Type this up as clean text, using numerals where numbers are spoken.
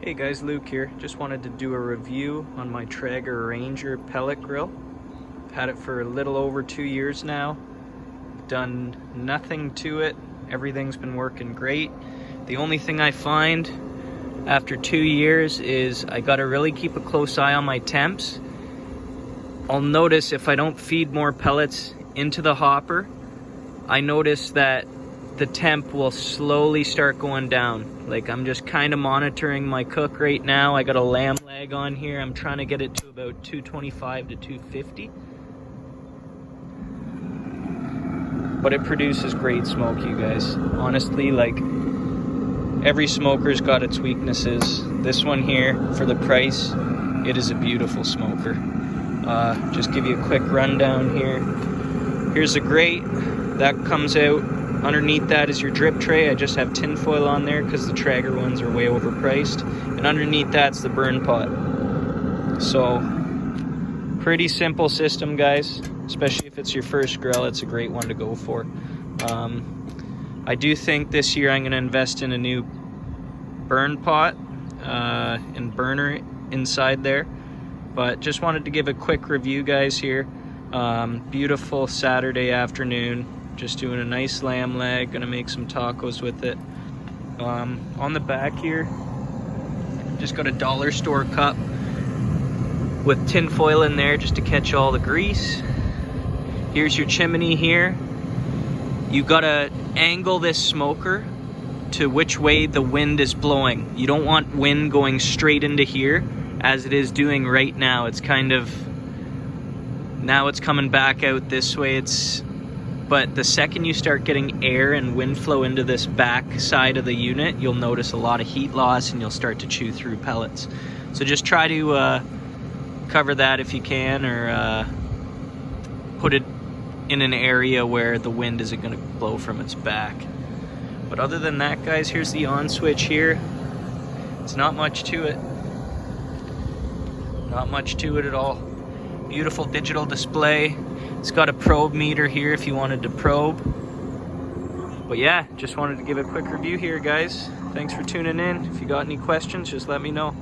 Hey guys, Luke here. Just wanted to do a review on my Traeger Ranger pellet grill. I've had it for a little over 2 years now. Done nothing to it. Everything's been working great. The only thing I find after 2 years is I gotta really keep a close eye on my temps. I'll notice if I don't feed more pellets into the hopper, I notice that the temp will slowly start going down. Like, I'm just kind of monitoring my cook right now. I got a lamb leg on here. I'm trying to get it to about 225 to 250. But it produces great smoke, you guys. Honestly, like, every smoker's got its weaknesses. This one here, for the price, it is a beautiful smoker. Just give you a quick rundown here. Here's a grate that comes out. Underneath that is your drip tray. I just have tin foil on there because the Traeger ones are way overpriced. And underneath that's the burn pot. So, pretty simple system, guys. Especially if it's your first grill, it's a great one to go for. I do think this year I'm going to invest in a new burn pot and burner inside there. But just wanted to give a quick review, guys, here. Beautiful Saturday afternoon. Just doing a nice lamb leg, gonna make some tacos with it. On the back here, just got a dollar store cup with tin foil in there just to catch all the grease. Here's your chimney here. You gotta angle this smoker to which way the wind is blowing. You don't want wind going straight into here as it is doing right now. It's kind of, now it's coming back out this way. But the second you start getting air and wind flow into this back side of the unit, you'll notice a lot of heat loss and you'll start to chew through pellets. So just try to cover that if you can, or put it in an area where the wind isn't going to blow from its back. But other than that, guys, here's the on switch here. It's not much to it. Not much to it at all. Beautiful digital display. It's got a probe meter here if you wanted to probe. But yeah, just wanted to give a quick review here, guys. Thanks for tuning in. If you got any questions, just let me know.